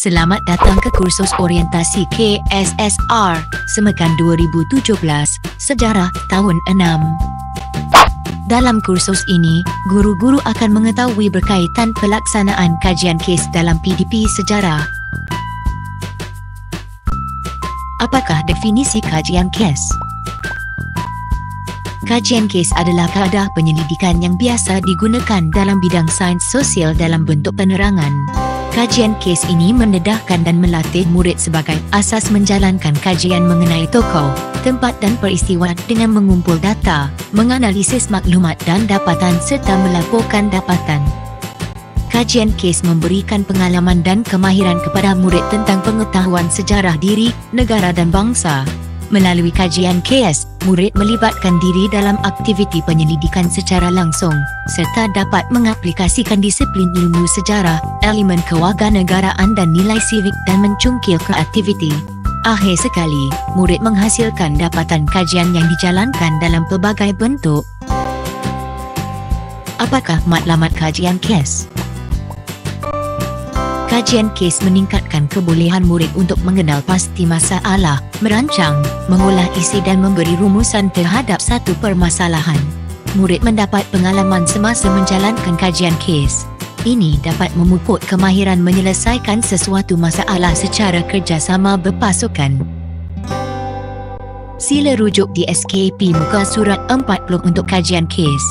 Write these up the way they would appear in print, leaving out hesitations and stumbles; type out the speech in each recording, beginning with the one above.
Selamat datang ke kursus orientasi KSSR Semekan 2017 Sejarah Tahun 6. Dalam kursus ini, guru-guru akan mengetahui berkaitan pelaksanaan kajian kes dalam PDP sejarah. Apakah definisi kajian kes? Kajian kes adalah kaedah penyelidikan yang biasa digunakan dalam bidang sains sosial dalam bentuk penerangan. Kajian kes ini mendedahkan dan melatih murid sebagai asas menjalankan kajian mengenai tokoh, tempat dan peristiwa dengan mengumpul data, menganalisis maklumat dan dapatan serta melaporkan dapatan. Kajian kes memberikan pengalaman dan kemahiran kepada murid tentang pengetahuan sejarah diri, negara dan bangsa. Melalui kajian kes, murid melibatkan diri dalam aktiviti penyelidikan secara langsung serta dapat mengaplikasikan disiplin ilmu sejarah, elemen kewarganegaraan dan nilai sivik dan mencungkil ke aktiviti. Akhir sekali, murid menghasilkan dapatan kajian yang dijalankan dalam pelbagai bentuk. Apakah matlamat kajian kes? Kajian kes meningkatkan kebolehan murid untuk mengenal pasti masalah, merancang, mengolah isi dan memberi rumusan terhadap satu permasalahan. Murid mendapat pengalaman semasa menjalankan kajian kes. Ini dapat memupuk kemahiran menyelesaikan sesuatu masalah secara kerjasama berpasukan. Sila rujuk di SKP muka surat 40 untuk kajian kes.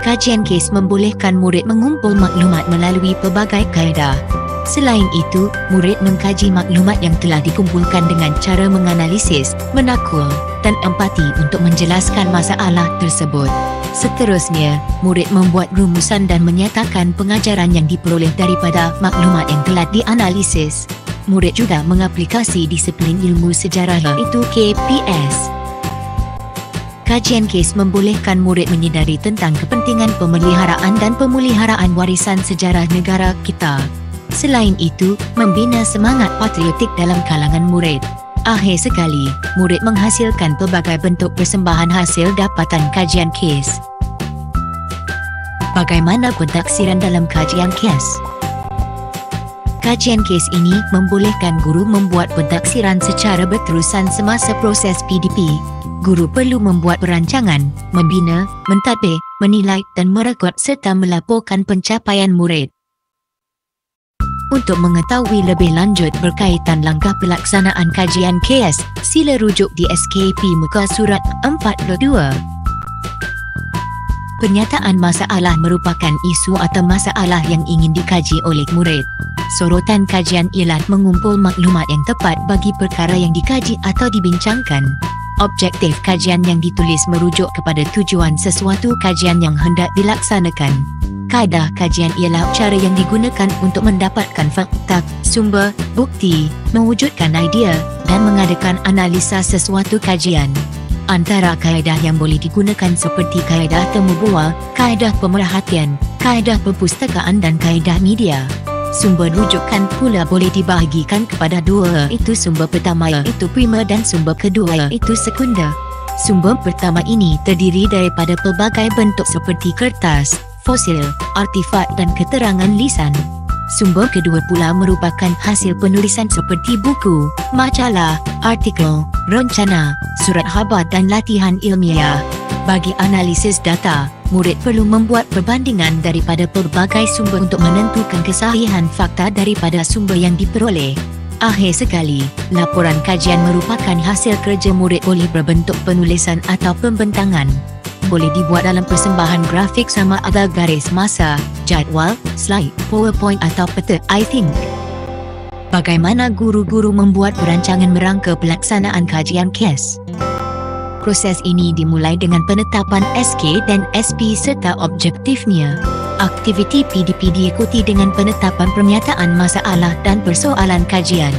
Kajian kes membolehkan murid mengumpul maklumat melalui pelbagai kaedah. Selain itu, murid mengkaji maklumat yang telah dikumpulkan dengan cara menganalisis, menakul dan empati untuk menjelaskan masalah tersebut. Seterusnya, murid membuat rumusan dan menyatakan pengajaran yang diperoleh daripada maklumat yang telah dianalisis. Murid juga mengaplikasi disiplin ilmu sejarah iaitu KPS. Kajian kes membolehkan murid menyedari tentang kepentingan pemeliharaan dan pemuliharaan warisan sejarah negara kita. Selain itu, membina semangat patriotik dalam kalangan murid. Akhir sekali, murid menghasilkan pelbagai bentuk persembahan hasil dapatan kajian kes. Bagaimana pentaksiran dalam kajian kes? Kajian kes ini membolehkan guru membuat pentaksiran secara berterusan semasa proses PDP. Guru perlu membuat perancangan, membina, mentadbir, menilai dan merekod serta melaporkan pencapaian murid. Untuk mengetahui lebih lanjut berkaitan langkah pelaksanaan kajian kes, sila rujuk di SKP muka surat 42. Pernyataan masalah merupakan isu atau masalah yang ingin dikaji oleh murid. Sorotan kajian ialah mengumpul maklumat yang tepat bagi perkara yang dikaji atau dibincangkan. Objektif kajian yang ditulis merujuk kepada tujuan sesuatu kajian yang hendak dilaksanakan. Kaedah kajian ialah cara yang digunakan untuk mendapatkan fakta, sumber, bukti, mewujudkan idea dan mengadakan analisa sesuatu kajian. Antara kaedah yang boleh digunakan seperti kaedah temu bual, kaedah pemerhatian, kaedah perpustakaan dan kaedah media. Sumber rujukan pula boleh dibahagikan kepada dua, iaitu sumber pertama iaitu primer dan sumber kedua iaitu sekunder. Sumber pertama ini terdiri daripada pelbagai bentuk seperti kertas, fosil, artifak dan keterangan lisan. Sumber kedua pula merupakan hasil penulisan seperti buku, majalah, artikel, rencana, surat khabar dan latihan ilmiah. Bagi analisis data, murid perlu membuat perbandingan daripada pelbagai sumber untuk menentukan kesahihan fakta daripada sumber yang diperoleh. Akhir sekali, laporan kajian merupakan hasil kerja murid boleh berbentuk penulisan atau pembentangan. Boleh dibuat dalam persembahan grafik sama ada garis masa, jadual, slide, PowerPoint atau peta I think. Bagaimana guru-guru membuat perancangan merangka pelaksanaan kajian kes? Proses ini dimulai dengan penetapan SK dan SP serta objektifnya. Aktiviti PDP diikuti dengan penetapan pernyataan masalah dan persoalan kajian.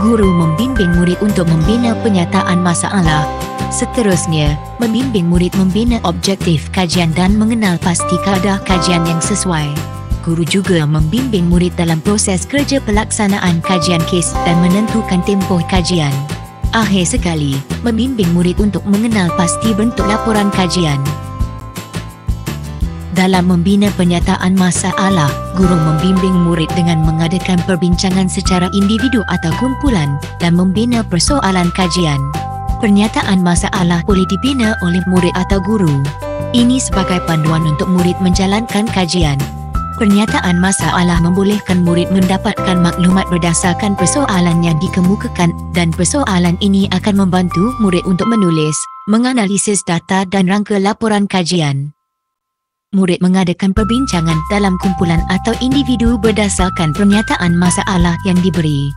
Guru membimbing murid untuk membina pernyataan masalah. Seterusnya, membimbing murid membina objektif kajian dan mengenal pasti kaedah kajian yang sesuai. Guru juga membimbing murid dalam proses kerja pelaksanaan kajian kes dan menentukan tempoh kajian. Akhir sekali, membimbing murid untuk mengenal pasti bentuk laporan kajian. Dalam membina penyataan masalah, guru membimbing murid dengan mengadakan perbincangan secara individu atau kumpulan dan membina persoalan kajian. Pernyataan masalah boleh dibina oleh murid atau guru. Ini sebagai panduan untuk murid menjalankan kajian. Pernyataan masalah membolehkan murid mendapatkan maklumat berdasarkan persoalan yang dikemukakan dan persoalan ini akan membantu murid untuk menulis, menganalisis data dan rangka laporan kajian. Murid mengadakan perbincangan dalam kumpulan atau individu berdasarkan pernyataan masalah yang diberi.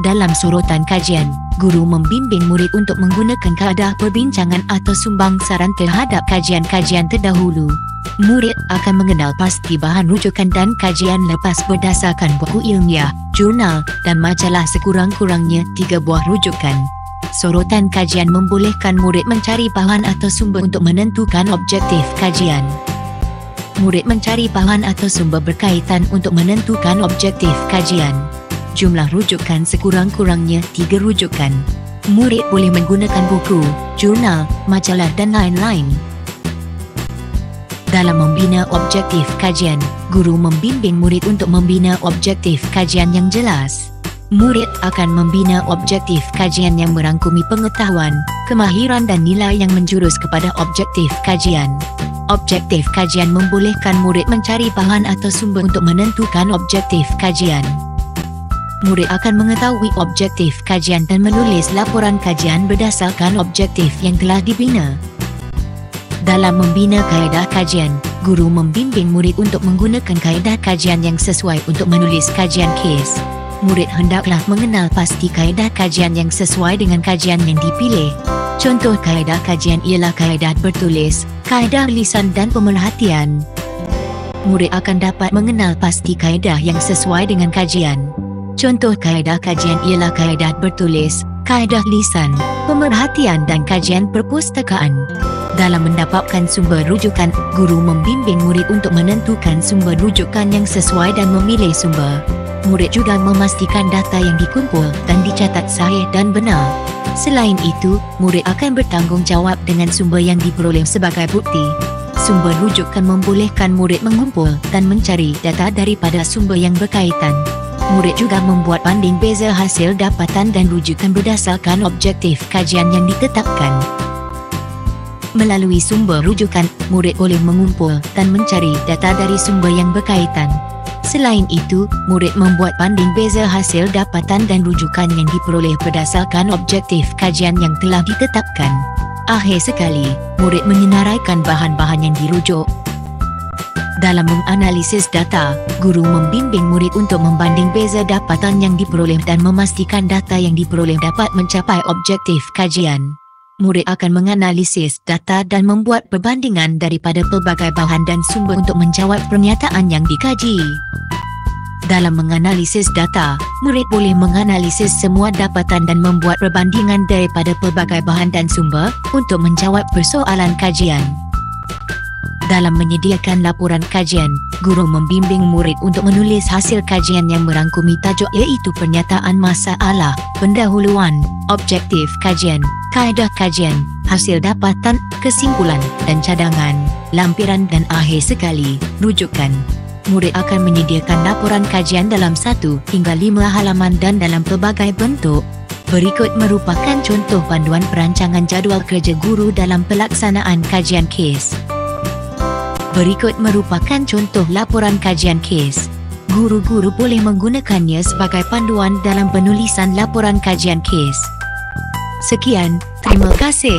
Dalam sorotan kajian, guru membimbing murid untuk menggunakan kaedah perbincangan atau sumbang saran terhadap kajian-kajian terdahulu. Murid akan mengenal pasti bahan rujukan dan kajian lepas berdasarkan buku ilmiah, jurnal dan majalah sekurang-kurangnya 3 buah rujukan. Sorotan kajian membolehkan murid mencari bahan atau sumber untuk menentukan objektif kajian. Murid mencari bahan atau sumber berkaitan untuk menentukan objektif kajian. Jumlah rujukan sekurang-kurangnya 3 rujukan. Murid boleh menggunakan buku, jurnal, majalah dan lain-lain. Dalam membina objektif kajian, guru membimbing murid untuk membina objektif kajian yang jelas. Murid akan membina objektif kajian yang merangkumi pengetahuan, kemahiran dan nilai yang menjurus kepada objektif kajian. Objektif kajian membolehkan murid mencari bahan atau sumber untuk menentukan objektif kajian. Murid akan mengetahui objektif kajian dan menulis laporan kajian berdasarkan objektif yang telah dibina. Dalam membina kaedah kajian, guru membimbing murid untuk menggunakan kaedah kajian yang sesuai untuk menulis kajian kes. Murid hendaklah mengenal pasti kaedah kajian yang sesuai dengan kajian yang dipilih. Contoh kaedah kajian ialah kaedah bertulis, kaedah lisan dan pemerhatian. Murid akan dapat mengenal pasti kaedah yang sesuai dengan kajian. Contoh kaedah kajian ialah kaedah bertulis, kaedah lisan, pemerhatian dan kajian perpustakaan. Dalam mendapatkan sumber rujukan, guru membimbing murid untuk menentukan sumber rujukan yang sesuai dan memilih sumber. Murid juga memastikan data yang dikumpul dan dicatat sahih dan benar. Selain itu, murid akan bertanggungjawab dengan sumber yang diperoleh sebagai bukti. Sumber rujukan membolehkan murid mengumpul dan mencari data daripada sumber yang berkaitan. Murid juga membuat banding beza hasil dapatan dan rujukan berdasarkan objektif kajian yang ditetapkan. Melalui sumber rujukan, murid boleh mengumpul dan mencari data dari sumber yang berkaitan. Selain itu, murid membuat banding beza hasil dapatan dan rujukan yang diperoleh berdasarkan objektif kajian yang telah ditetapkan. Akhir sekali, murid menyenaraikan bahan-bahan yang dirujuk. Dalam menganalisis data, guru membimbing murid untuk membanding beza dapatan yang diperoleh dan memastikan data yang diperoleh dapat mencapai objektif kajian. Murid akan menganalisis data dan membuat perbandingan daripada pelbagai bahan dan sumber untuk menjawab pernyataan yang dikaji. Dalam menganalisis data, murid boleh menganalisis semua dapatan dan membuat perbandingan daripada pelbagai bahan dan sumber untuk menjawab persoalan kajian. Dalam menyediakan laporan kajian, guru membimbing murid untuk menulis hasil kajian yang merangkumi tajuk iaitu pernyataan masalah, pendahuluan, objektif kajian, kaedah kajian, hasil dapatan, kesimpulan dan cadangan, lampiran dan akhir sekali, rujukan. Murid akan menyediakan laporan kajian dalam 1 hingga 5 halaman dan dalam pelbagai bentuk. Berikut merupakan contoh panduan perancangan jadual kerja guru dalam pelaksanaan kajian kes. Berikut merupakan contoh laporan kajian kes. Guru-guru boleh menggunakannya sebagai panduan dalam penulisan laporan kajian kes. Sekian, terima kasih.